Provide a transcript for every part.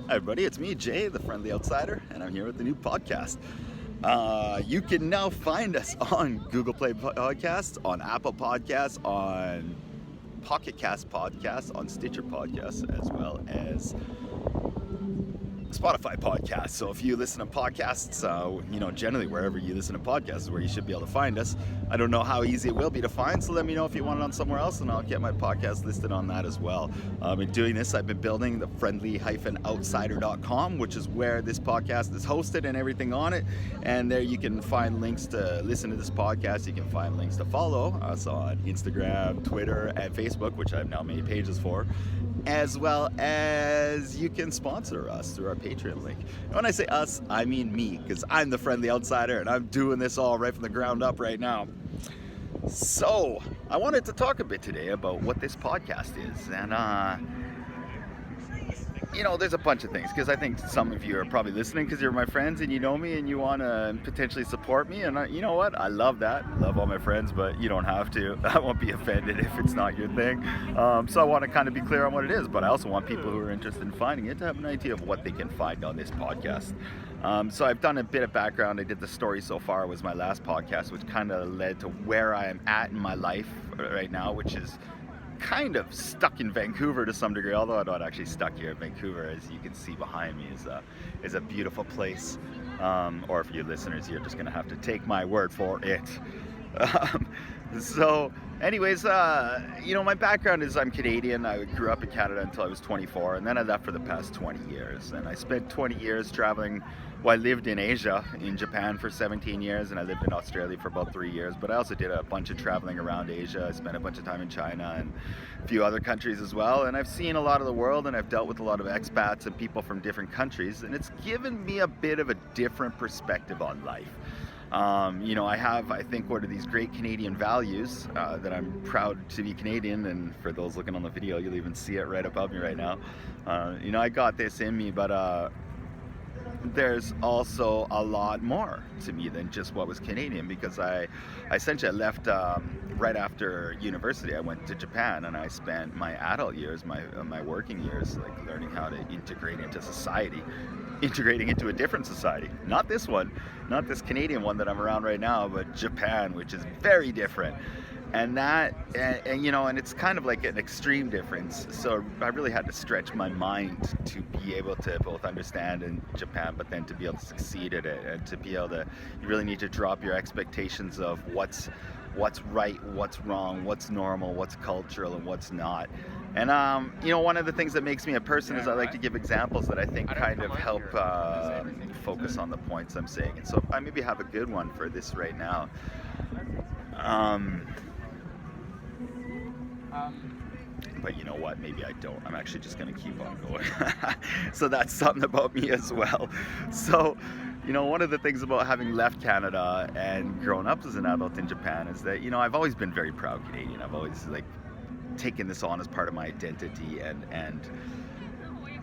Hi everybody, it's me, Jay, the Friendly Outsider, and I'm here with the new podcast. You can now find us on Google Play Podcasts, on Apple Podcasts, on Pocket Cast Podcasts, on Stitcher Podcasts, as well as Spotify podcasts. So if you listen to podcasts, generally wherever you listen to podcasts is where you should be able to find us. I don't know how easy it will be to find, so let me know if you want it on somewhere else, and I'll get my podcast listed on that as well. In doing this, I've been building the friendly-outsider.com, which is where this podcast is hosted and everything on it. And there you can find links to listen to this podcast. You can find links to follow us on Instagram, Twitter, and Facebook, which I've now made pages for, as well as you can sponsor us through our Patreon link. And when I say us, I mean me, because I'm the Friendly Outsider and I'm doing this all right from the ground up right now. So I wanted to talk a bit today about what this podcast is, and there's a bunch of things, because I think some of you are probably listening because you're my friends and you know me and you want to potentially support me, and you know what? I love that. I love all my friends, but you don't have to. I won't be offended if it's not your thing. So I want to kind of be clear on what it is, but I also want people who are interested in finding it to have an idea of what they can find on this podcast. So I've done a bit of background. I did the story so far was my last podcast, which kind of led to where I am at in my life right now, which is kind of stuck in Vancouver to some degree, although I'm not actually stuck here. Vancouver, as you can see behind me, is a beautiful place. Or for you listeners, you're just going to have to take my word for it. So anyways, my background is I'm Canadian. I grew up in Canada until I was 24, and then I left for the past 20 years. And I spent 20 years traveling. Well, I lived in Asia, in Japan for 17 years, and I lived in Australia for about 3 years. But I also did a bunch of traveling around Asia. I spent a bunch of time in China and a few other countries as well. And I've seen a lot of the world, and I've dealt with a lot of expats and people from different countries. And it's given me a bit of a different perspective on life. I have, I think, one of these great Canadian values that I'm proud to be Canadian, and for those looking on the video, you'll even see it right above me right now. I got this in me, but there's also a lot more to me than just what was Canadian, because I essentially left right after university. I went to Japan, and I spent my adult years, my working years, like learning how to integrate into society, integrating into a different society. Not this one, not this Canadian one that I'm around right now, but Japan, which is very different. And and it's kind of like an extreme difference. So I really had to stretch my mind to be able to both understand in Japan, but then to be able to succeed at it, and to be able to, you really need to drop your expectations of what's right, what's wrong, what's normal, what's cultural, and what's not. And one of the things that makes me a person is I like to give examples that I think kind of help focus on the points I'm saying. And so I maybe have a good one for this right now. But you know what, maybe I don't. I'm actually just going to keep on going. So that's something about me as well. So, one of the things about having left Canada and grown up as an adult in Japan is that, I've always been very proud Canadian. I've always taken this on as part of my identity, and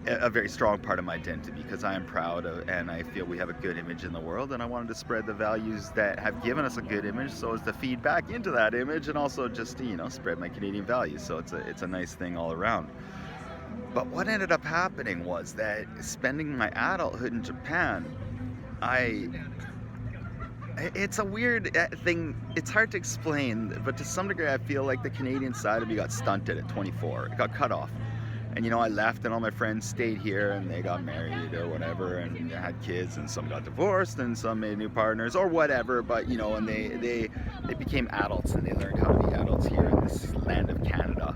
a very strong part of my identity, because I am proud of, and I feel we have a good image in the world, and I wanted to spread the values that have given us a good image, so as to feed back into that image, and also just to, spread my Canadian values. So it's a nice thing all around. But what ended up happening was that spending my adulthood in Japan, it's a weird thing. It's hard to explain, but to some degree I feel like the Canadian side of me got stunted at 24. It got cut off. And I left, and all my friends stayed here, and they got married or whatever, and had kids, and some got divorced, and some made new partners or whatever. But and they became adults, and they learned how to be adults here in this land of Canada.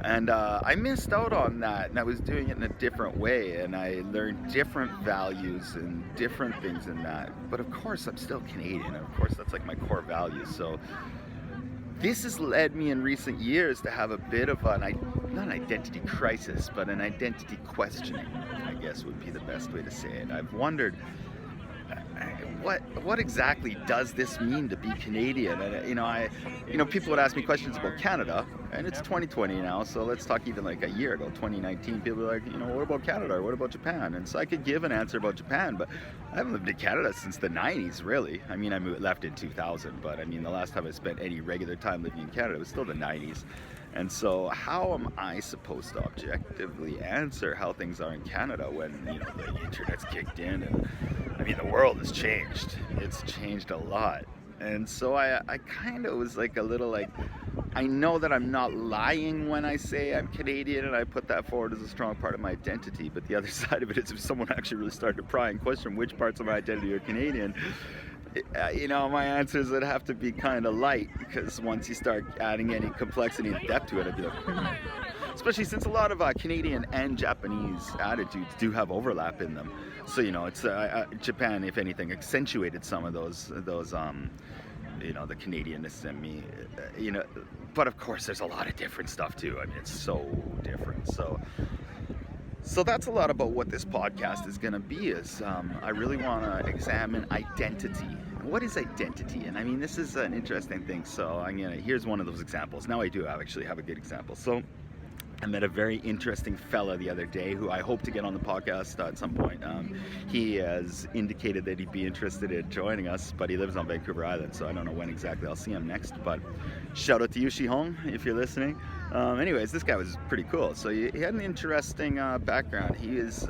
And I missed out on that, and I was doing it in a different way, and I learned different values and different things in that. But of course, I'm still Canadian, and of course, that's like my core values. So this has led me in recent years to have a bit of not an identity crisis, but an identity questioning, I guess would be the best way to say it. I've wondered, what exactly does this mean to be Canadian? And people would ask me questions about Canada, and it's 2020 now, so let's talk even like a year ago, 2019. People were like, what about Canada, or what about Japan? And so I could give an answer about Japan, but I haven't lived in Canada since the 90s, really. I left in 2000, but the last time I spent any regular time living in Canada was still the 90s. And so how am I supposed to objectively answer how things are in Canada when, the internet's kicked in and I mean the world has changed. It's changed a lot. And so I kind of was like a little like, I know that I'm not lying when I say I'm Canadian and I put that forward as a strong part of my identity, but the other side of it is if someone actually really started to pry and question which parts of my identity are Canadian, my answers would have to be kind of light, because once you start adding any complexity and depth to it, I'd be like, especially since a lot of Canadian and Japanese attitudes do have overlap in them. So it's Japan, if anything, accentuated some of those the Canadianness in me, but of course there's a lot of different stuff too. I mean, it's so different. So that's a lot about what this podcast is going to be. Is I really want to examine identity. What is identity? And I mean, this is an interesting thing. So here's one of those examples. Now I do actually have a good example. So I met a very interesting fella the other day who I hope to get on the podcast at some point. He has indicated that he'd be interested in joining us, but he lives on Vancouver Island, so I don't know when exactly I'll see him next. But shout out to you, Shihong, if you're listening. Anyways, this guy was pretty cool. So he had an interesting background. He is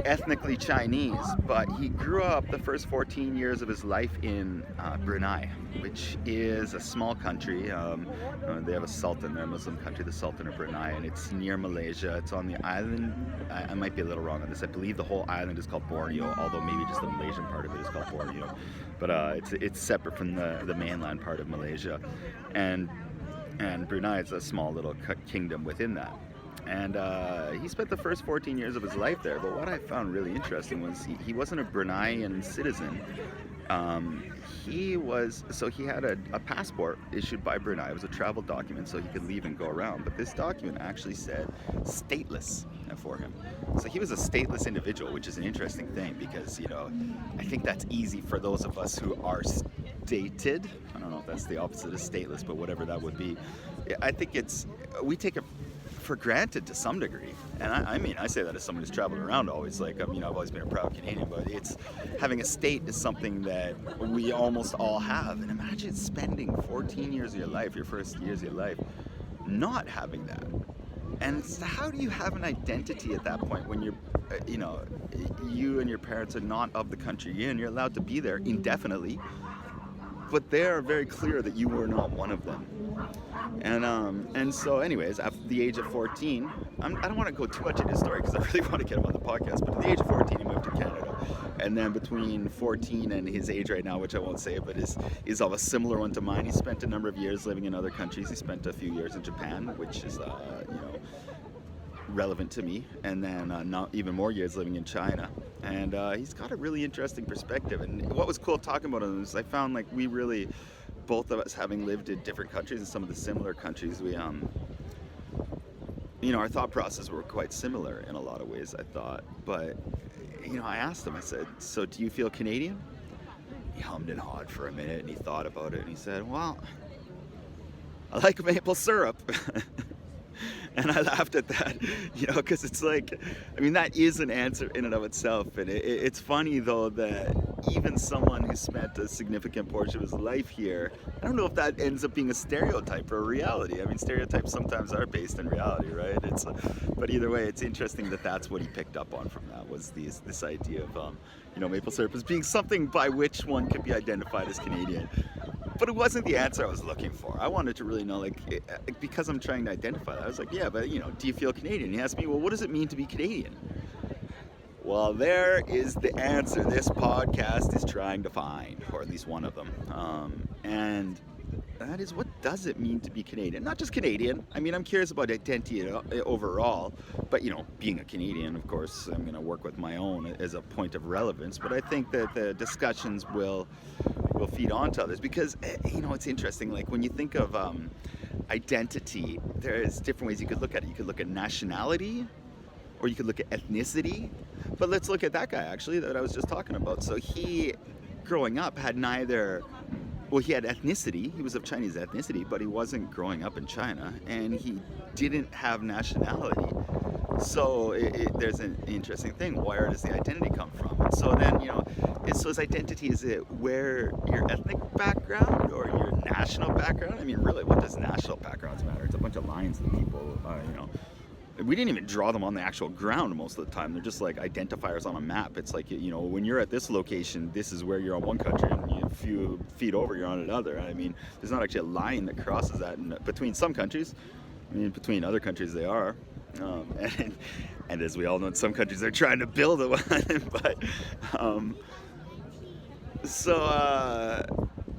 ethnically Chinese, but he grew up the first 14 years of his life in Brunei, which is a small country. They have a sultan, they're a Muslim country, the Sultan of Brunei, and it's near Malaysia. It's on the island. I might be a little wrong on this. I believe the whole island is called Borneo, although maybe just the Malaysian part of it is called Borneo. But it's separate from the mainland part of Malaysia, and Brunei is a small little kingdom within that. And he spent the first 14 years of his life there. But what I found really interesting was he wasn't a Bruneian citizen. He had a passport issued by Brunei. It was a travel document so he could leave and go around. But this document actually said stateless for him. So he was a stateless individual, which is an interesting thing because, I think that's easy for those of us who are stated. I don't know if that's the opposite of stateless, but whatever that would be. I think we take it for granted to some degree, and I say that as someone who's traveled around always. I've always been a proud Canadian, but it's having a state is something that we almost all have. And imagine spending 14 years of your life, your first years of your life, not having that. And how do you have an identity at that point when you're, you and your parents are not of the country you're in? You're allowed to be there indefinitely, but they are very clear that you were not one of them. And so anyways, at the age of 14, I don't want to go too much into his story because I really want to get him on the podcast, but at the age of 14 he moved to Canada. And then between 14 and his age right now, which I won't say, but is of a similar one to mine, he spent a number of years living in other countries. He spent a few years in Japan, which is relevant to me, and then not even more years living in China. And he's got a really interesting perspective. And what was cool talking about him is I found like we really, both of us having lived in different countries and some of the similar countries, we our thought processes were quite similar in a lot of ways, I thought. But I asked him, I said, so do you feel Canadian? He hummed and hawed for a minute and he thought about it and he said, well, I like maple syrup. And I laughed at that, because it's like, that is an answer in and of itself. And it's funny, though, that even someone who spent a significant portion of his life here, I don't know if that ends up being a stereotype or a reality. Stereotypes sometimes are based in reality, right? But either way, it's interesting that that's what he picked up on from that, was this idea of, maple syrup as being something by which one could be identified as Canadian. But it wasn't the answer I was looking for. I wanted to really know, because I'm trying to identify that. I was like, yeah, but, do you feel Canadian? He asked me, well, what does it mean to be Canadian? Well, there is the answer this podcast is trying to find, or at least one of them. And that is, what does it mean to be Canadian? Not just Canadian. I'm curious about identity overall, but, being a Canadian, of course, I'm going to work with my own as a point of relevance. But I think that the discussions will feed on to others because, it's interesting. Like when you think of identity, there's different ways you could look at it. You could look at nationality, or you could look at ethnicity. But let's look at that guy, actually, that I was just talking about. So he, growing up, had neither... Well, he had ethnicity. He was of Chinese ethnicity, but he wasn't growing up in China, and he didn't have nationality. So there's an interesting thing. Where does the identity come from? And so then, so his identity, is it where your ethnic background or your national background? Really, what does national backgrounds matter? It's a bunch of lines that people, we didn't even draw them on the actual ground most of the time. They're just like identifiers on a map. It's like, when you're at this location, this is where you're on one country, and a few feet over, you're on another. I mean, there's not actually a line that crosses that between some countries. I mean, between other countries, they are. And as we all know, in some countries, they're trying to build a one. But,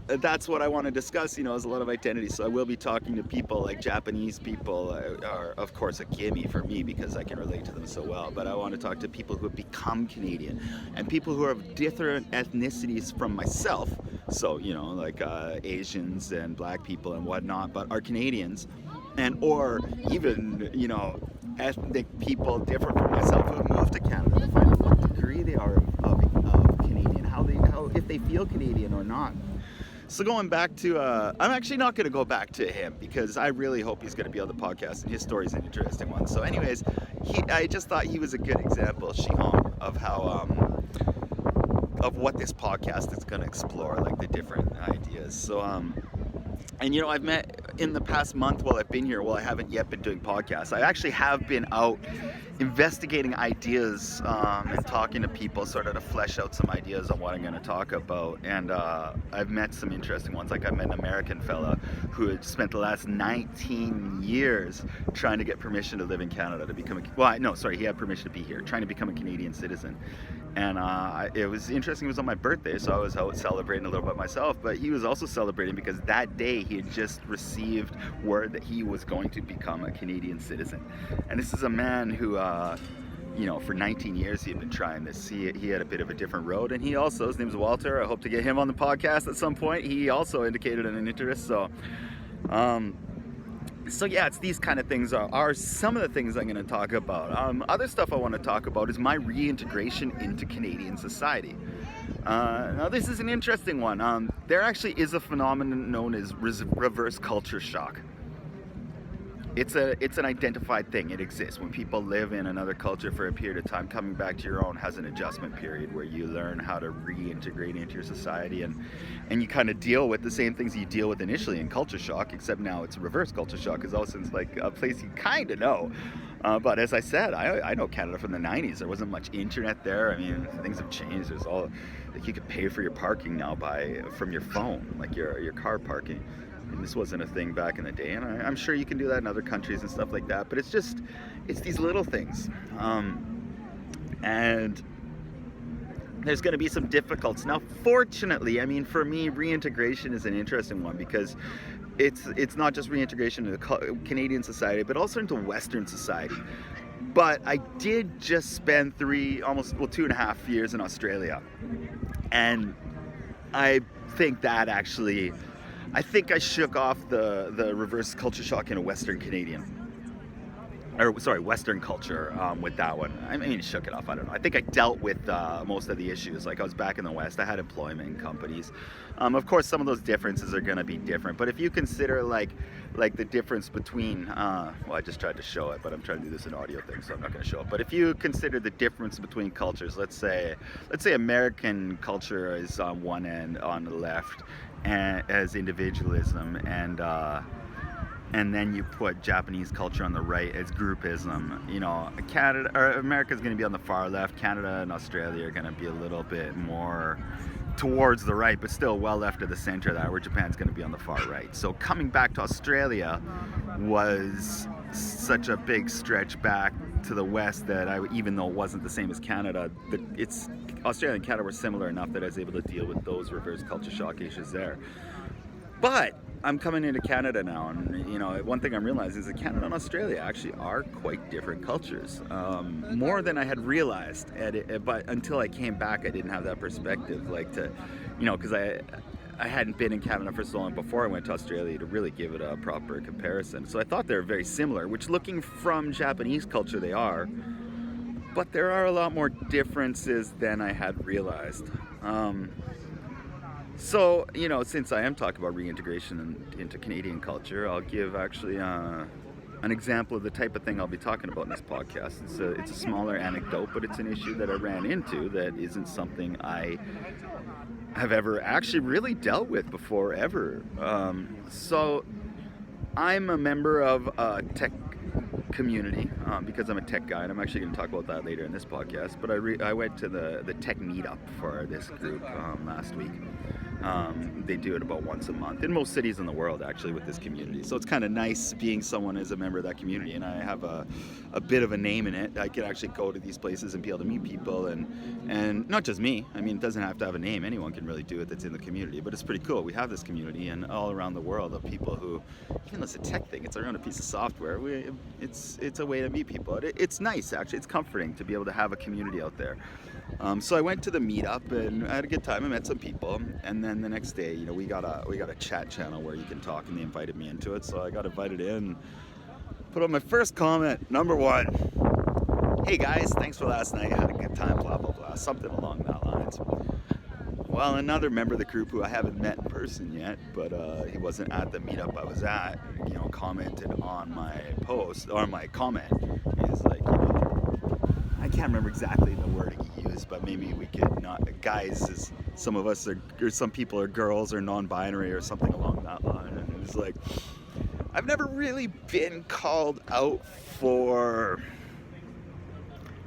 that's what I want to discuss, is a lot of identity. So I will be talking to people like Japanese people are, of course, a gimme for me because I can relate to them so well. But I want to talk to people who have become Canadian and people who are of different ethnicities from myself. So, like Asians and black people and whatnot, but are Canadians. Or even, ethnic people different from myself who have moved to Canada to find out what degree they are of Canadian, how if they feel Canadian or not. So going back to, I'm actually not going to go back to him because I really hope he's going to be on the podcast and his story's an interesting one. So anyways, I just thought he was a good example, Shihong, of how, of what this podcast is going to explore, like the different ideas. So, and I've met in the past month while I've been here, I haven't yet been doing podcasts. I actually have been out investigating ideas and talking to people sort of to flesh out some ideas on what I'm going to talk about. And I've met some interesting ones. Like I met an American fella who had spent the last 19 years trying to get permission to live in Canada to become he had permission to be here, trying to become a Canadian citizen. And it was interesting. It was on my birthday, so I was out celebrating a little bit myself. But he was also celebrating because that day he had just received word that he was going to become a Canadian citizen. And this is a man who, for 19 years he had been trying this. He had a bit of a different road. And he also, his name's Walter. I hope to get him on the podcast at some point. He also indicated an interest. So yeah, it's these kind of things are some of the things I'm going to talk about. Other stuff I want to talk about is my reintegration into Canadian society. Now this is an interesting one. There actually is a phenomenon known as reverse culture shock. It's an identified thing. It exists. When people live in another culture for a period of time, coming back to your own has an adjustment period where you learn how to reintegrate into your society and you kind of deal with the same things you deal with initially in culture shock, except now it's reverse culture shock because all of a sudden it's like a place you kind of know. But as I said, I know Canada from the 90s. There wasn't much internet there. I mean, things have changed. There's all, like you could pay for your parking now from your phone, like your car parking. And this wasn't a thing back in the day, and I'm sure you can do that in other countries and stuff like that, but it's these little things. And there's going to be some difficulties. Now, fortunately, I mean, for me, reintegration is an interesting one because it's not just reintegration into Canadian society, but also into Western society. But I did just spend 2.5 years in Australia, and I think I shook off the reverse culture shock in a Western culture with that one. I mean, shook it off, I don't know. I think I dealt with most of the issues. Like I was back in the West, I had employment in companies. Of course, some of those differences are going to be different, but if you consider like the difference between, I just tried to show it, but I'm trying to do this in audio thing, so I'm not going to show it. But if you consider the difference between cultures, let's say American culture is on one end, on the left, as individualism, and then you put Japanese culture on the right as groupism. Canada or America's going to be on the far left. Canada and Australia are going to be a little bit more towards the right, but still well left of the center of that, where Japan's going to be on the far right. So coming back to Australia was such a big stretch back to the west that even though it wasn't the same as Canada, Australia and Canada were similar enough that I was able to deal with those reverse culture shock issues there. But I'm coming into Canada now, and one thing I'm realizing is that Canada and Australia actually are quite different cultures, more than I had realized. But until I came back, I didn't have that perspective, because I hadn't been in Canada for so long before I went to Australia to really give it a proper comparison. So I thought they were very similar, which looking from Japanese culture they are, but there are a lot more differences than I had realized. So, since I am talking about reintegration into Canadian culture, I'll give actually an example of the type of thing I'll be talking about in this podcast. It's a smaller anecdote, but it's an issue that I ran into that isn't something I have ever actually really dealt with before, ever. So I'm a member of a tech community because I'm a tech guy, and I'm actually going to talk about that later in this podcast. But I went to the tech meetup for this group last week. They do it about once a month in most cities in the world, actually, with this community. So it's kind of nice being someone as a member of that community, and I have a bit of a name in it. I can actually go to these places and be able to meet people, and not just me. I mean, it doesn't have to have a name. Anyone can really do it that's in the community. But it's pretty cool. We have this community, and all around the world of people who, even though it's a tech thing, it's around a piece of software. It's a way to meet people. It's nice, actually. It's comforting to be able to have a community out there. So I went to the meetup and I had a good time. I met some people, and then the next day, we got a chat channel where you can talk, and they invited me into it. So I got invited in. Put on my first comment, number 1. Hey guys, thanks for last night. Had a good time. Blah blah blah. Something along that lines. Well, another member of the group who I haven't met in person yet, but he wasn't at the meetup I was at, commented on my post or my comment. He's like, I can't remember exactly the wording he used, but maybe we could not, guys, as some of us are, or some people are girls or non-binary or something along that line. And it was like, I've never really been called out for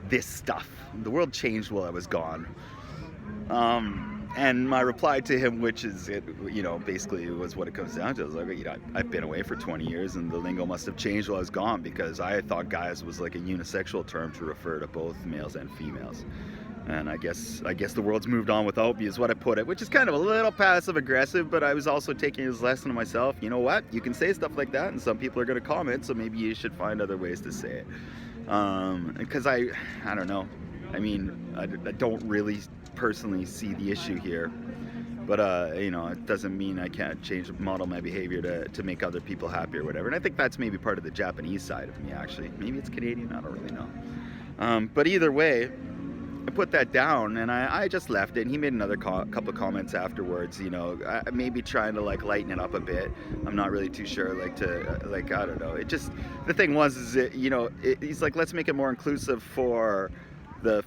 this stuff. The world changed while I was gone. And my reply to him, which is, basically was what it comes down to. I was like, I've been away for 20 years, and the lingo must have changed while I was gone, because I thought guys was like a unisexual term to refer to both males and females. And I guess the world's moved on without me is what I put it, which is kind of a little passive aggressive, but I was also taking his lesson to myself. You know what? You can say stuff like that, and some people are going to comment, so maybe you should find other ways to say it. Because I don't know. I mean, I don't really personally see the issue here, but it doesn't mean I can't model my behavior to make other people happy or whatever. And I think that's maybe part of the Japanese side of me, actually. Maybe it's Canadian, I don't really know. But either way, I put that down, and I just left it, and he made another couple comments afterwards, maybe trying to lighten it up a bit. I'm not really too sure, I don't know. It just, the thing was, he's like, let's make it more inclusive for the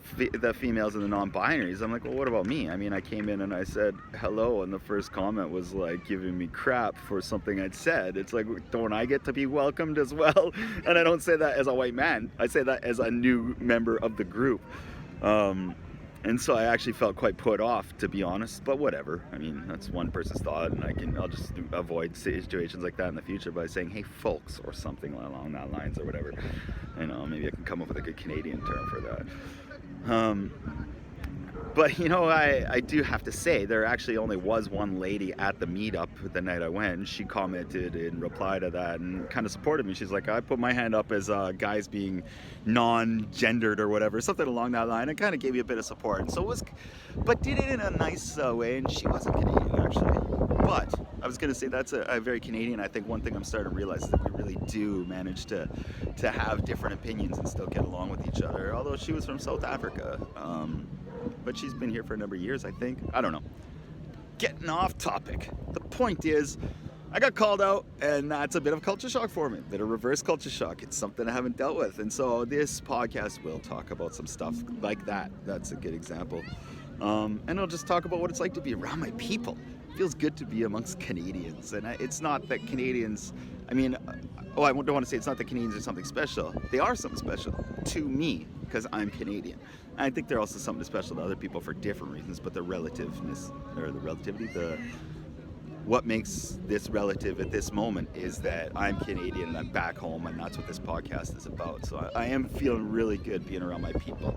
females and the non-binaries. I'm like, well, what about me? I mean, I came in and I said hello, and the first comment was giving me crap for something I'd said. It's like, don't I get to be welcomed as well? And I don't say that as a white man. I say that as a new member of the group. And so I actually felt quite put off, to be honest, but whatever. I mean, that's one person's thought, and I'll just avoid situations like that in the future by saying, hey folks, or something along that lines, or whatever. Maybe I can come up with a good Canadian term for that. But I do have to say, there actually only was one lady at the meetup the night I went, and she commented in reply to that and kind of supported me. She's like, I put my hand up as guys being non-gendered or whatever, something along that line, and kind of gave me a bit of support. And so but did it in a nice way, and she wasn't Canadian actually. But I was going to say that's a very Canadian. I think one thing I'm starting to realize is that we really do manage to have different opinions and still get along with each other, although she was from South Africa. But she's been here for a number of years, I think. I don't know. Getting off topic. The point is, I got called out, and that's a bit of culture shock for me. A bit of reverse culture shock. It's something I haven't dealt with. And so this podcast will talk about some stuff like that. That's a good example. And I'll just talk about what it's like to be around my people. It feels good to be amongst Canadians. And it's not that Canadians, I don't want to say it's not that Canadians are something special. They are something special to me, because I'm Canadian. And I think they're also something special to other people for different reasons, but the relativeness, or the relativity, what makes this relative at this moment is that I'm Canadian and I'm back home, and that's what this podcast is about. So I am feeling really good being around my people.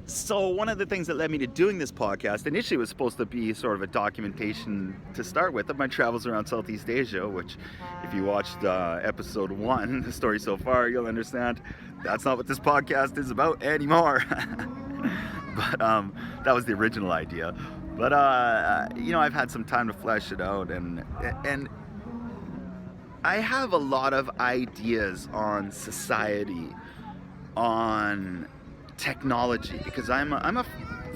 So one of the things that led me to doing this podcast initially was supposed to be sort of a documentation to start with of my travels around Southeast Asia, which if you watched episode 1, the story so far, you'll understand that's not what this podcast is about anymore. But that was the original idea. But I've had some time to flesh it out, and I have a lot of ideas on society, on technology, because I'm a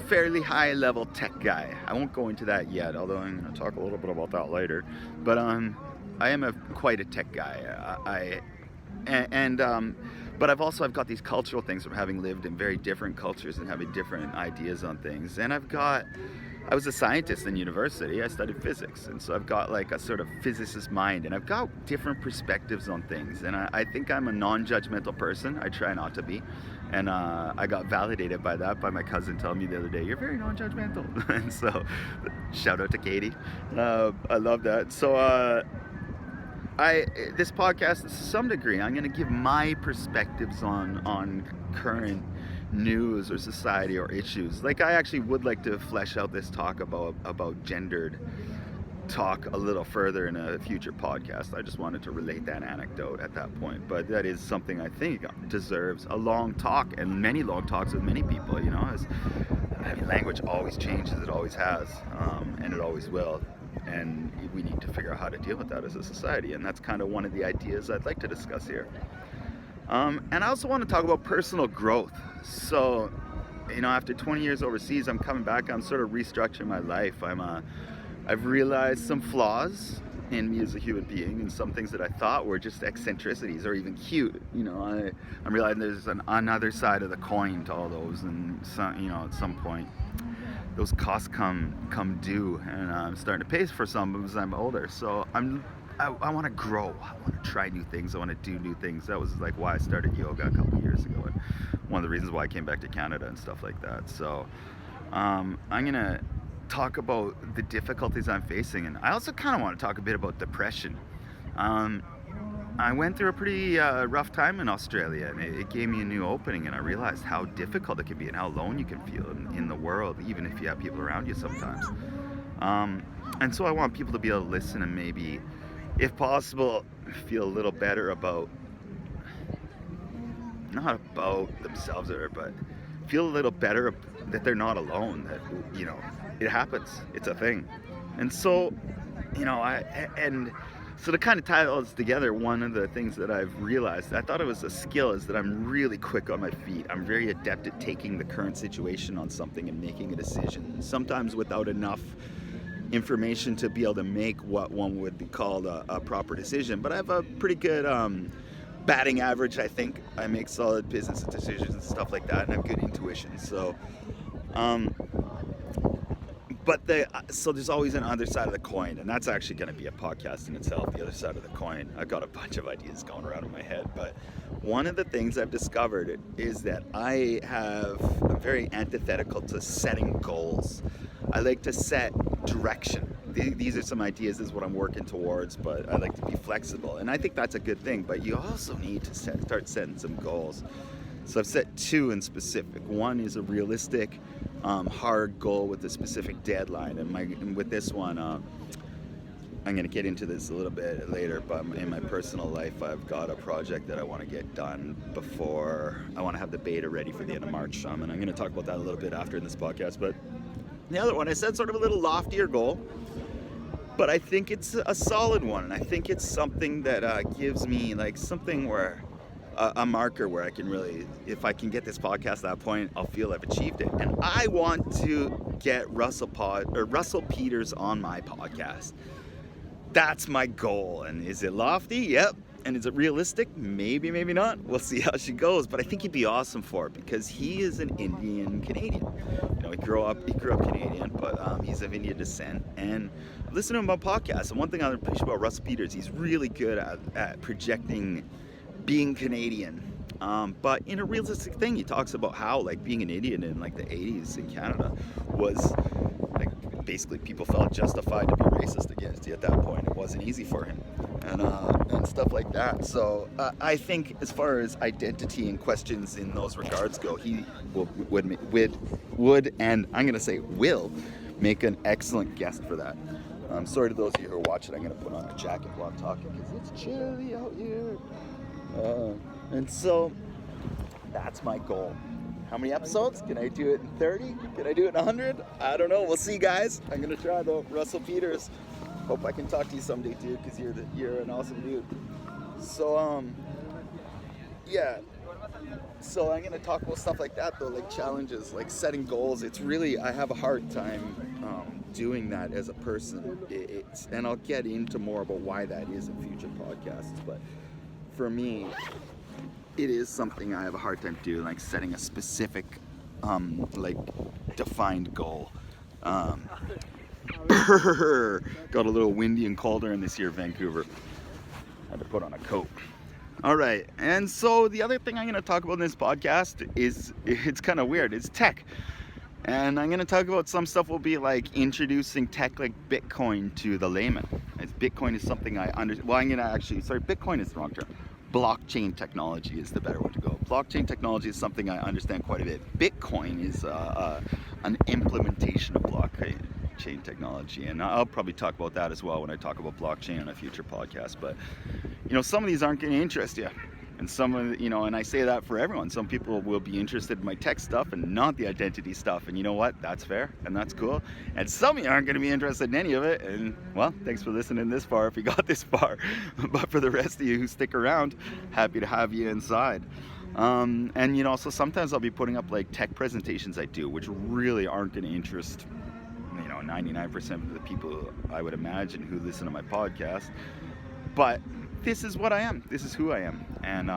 fairly high level tech guy. I won't go into that yet, although I'm going to talk a little bit about that later. But I am quite a tech guy. But I've got these cultural things from having lived in very different cultures and having different ideas on things. And I've got I was a scientist in university. I studied physics, and so I've got like a sort of physicist mind, and I've got different perspectives on things. And I think I'm a non-judgmental person. I try not to be, and I got validated by that by my cousin telling me the other day, "You're very non-judgmental." And so, shout out to Katie. I love that. So. This podcast, to some degree, I'm going to give my perspectives on current news or society or issues. Like, I actually would like to flesh out this talk about gendered talk a little further in a future podcast. I just wanted to relate that anecdote at that point, but that is something I think deserves a long talk, and many long talks with many people. You know, language always changes, it always has, and it always will. And we need to figure out how to deal with that as a society, and that's kind of one of the ideas I'd like to discuss here. And I also want to talk about personal growth. So, you know, after 20 years overseas, I'm coming back. I'm sort of restructuring my life. I've realized some flaws in me as a human being, and some things that I thought were just eccentricities or even cute. You know, I'm realizing there's another side of the coin to all those, and some, you know, at some point, those costs come due, and I'm starting to pay for some as I'm older. So I want to grow. I want to try new things. I want to do new things. That was like why I started yoga a couple of years ago, and one of the reasons why I came back to Canada and stuff like that. So I'm gonna talk about the difficulties I'm facing, and I also kind of want to talk a bit about depression. I went through a pretty rough time in Australia, and it gave me a new opening, and I realized how difficult it can be and how alone you can feel in the world, even if you have people around you sometimes. And so I want people to be able to listen and maybe, if possible, feel a little better about, not about themselves, but feel a little better that they're not alone, that, you know, it happens, it's a thing. And so, you know, so to kind of tie all this together, one of the things that I've realized, I thought it was a skill, is that I'm really quick on my feet. I'm very adept at taking the current situation on something and making a decision, sometimes without enough information to be able to make what one would be called a proper decision. But I have a pretty good batting average, I think. I make solid business decisions and stuff like that, and I have good intuition. So, so there's always an other side of the coin, and that's actually going to be a podcast in itself, the other side of the coin. I've got a bunch of ideas going around in my head, but one of the things I've discovered is that I'm very antithetical to setting goals. I like to set direction. These are some ideas, this is what I'm working towards, but I like to be flexible, and I think that's a good thing, but you also need to start setting some goals. So I've set two in specific. One is a realistic, hard goal with a specific deadline. And with this one, I'm going to get into this a little bit later, but in my personal life, I've got a project that I want to get done before, I want to have the beta ready for the end of March. And I'm going to talk about that a little bit after in this podcast. But the other one, I set sort of a little loftier goal, but I think it's a solid one. And I think it's something that gives me like something where, a marker where I can really, if I can get this podcast at that point, I'll feel I've achieved it. And I want to get Russell Peters on my podcast. That's my goal. And is it lofty? Yep. And is it realistic? Maybe, maybe not. We'll see how she goes. But I think he'd be awesome for it because he is an Indian Canadian. You know, he grew up Canadian, but he's of Indian descent. And I listen to him on podcasts. And one thing I appreciate about Russell Peters, he's really good at projecting being Canadian, but in a realistic thing. He talks about how like being an Indian in like the 80s in Canada was like basically people felt justified to be racist against you at that point. It wasn't easy for him, and stuff like that. So I think as far as identity and questions in those regards go, he would and I'm gonna say will make an excellent guest for that. Sorry to those of you who are watching, I'm gonna put on a jacket while I'm talking because it's chilly out here. And so that's my goal. How many episodes? Can I do it in 30? Can I do it in 100? I don't know. We'll see, guys. I'm gonna try though. Russell Peters. Hope I can talk to you someday, dude, because you're an awesome dude. So yeah. So I'm gonna talk about stuff like that though, like challenges, like setting goals. It's really, I have a hard time doing that as a person. And I'll get into more about why that is in future podcasts, but for me, it is something I have a hard time doing, like setting a specific, like defined goal. Um, got a little windy and colder in this year, Vancouver. Had to put on a coat. All right, and so the other thing I'm going to talk about in this podcast is, it's kind of weird, it's tech. And I'm going to talk about some stuff will be like introducing tech like Bitcoin to the layman. As Bitcoin is something I understand. Well, I'm going to actually, sorry, Bitcoin is the wrong term. Blockchain technology is the better way to go. Blockchain technology is something I understand quite a bit. Bitcoin is an implementation of blockchain technology, and I'll probably talk about that as well when I talk about blockchain on a future podcast. But some of these aren't going to interest you, and some of and I say that for everyone. Some people will be interested in my tech stuff and not the identity stuff, and you know what? That's fair and that's cool. And some of you aren't going to be interested in any of it, and well, thanks for listening this far if you got this far. But for the rest of you who stick around, happy to have you inside. And so sometimes I'll be putting up like tech presentations I do, which really aren't going to interest 99% of the people I would imagine who listen to my podcast. But this is what I am. This is who I am. And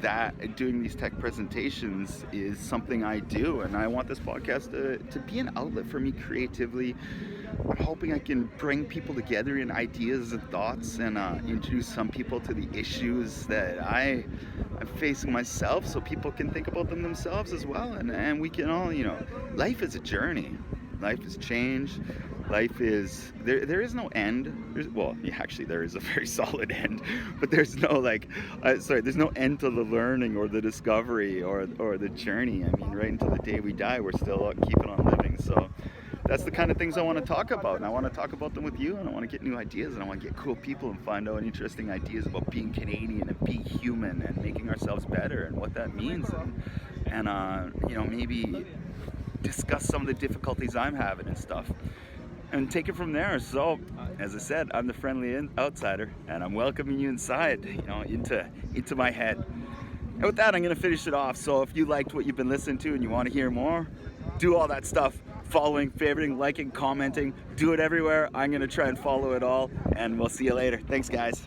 that doing these tech presentations is something I do, and I want this podcast to be an outlet for me creatively. I'm hoping I can bring people together in ideas and thoughts, and introduce some people to the issues that I'm facing myself, so people can think about them themselves as well, and we can all, life is a journey. Life is change. Life is, there is no end. Actually there is a very solid end, but there's no there's no end to the learning or the discovery or the journey. I mean, right until the day we die, we're still keeping on living. So that's the kind of things I want to talk about, and I want to talk about them with you, and I want to get new ideas, and I want to get cool people and find out interesting ideas about being Canadian and being human and making ourselves better and what that means, and maybe discuss some of the difficulties I'm having and stuff, and take it from there. So, as I said, I'm the friendly outsider, and I'm welcoming you inside, into my head. And with that, I'm going to finish it off. So if you liked what you've been listening to and you want to hear more, do all that stuff. Following, favoriting, liking, commenting, do it everywhere. I'm going to try and follow it all, and we'll see you later. Thanks, guys.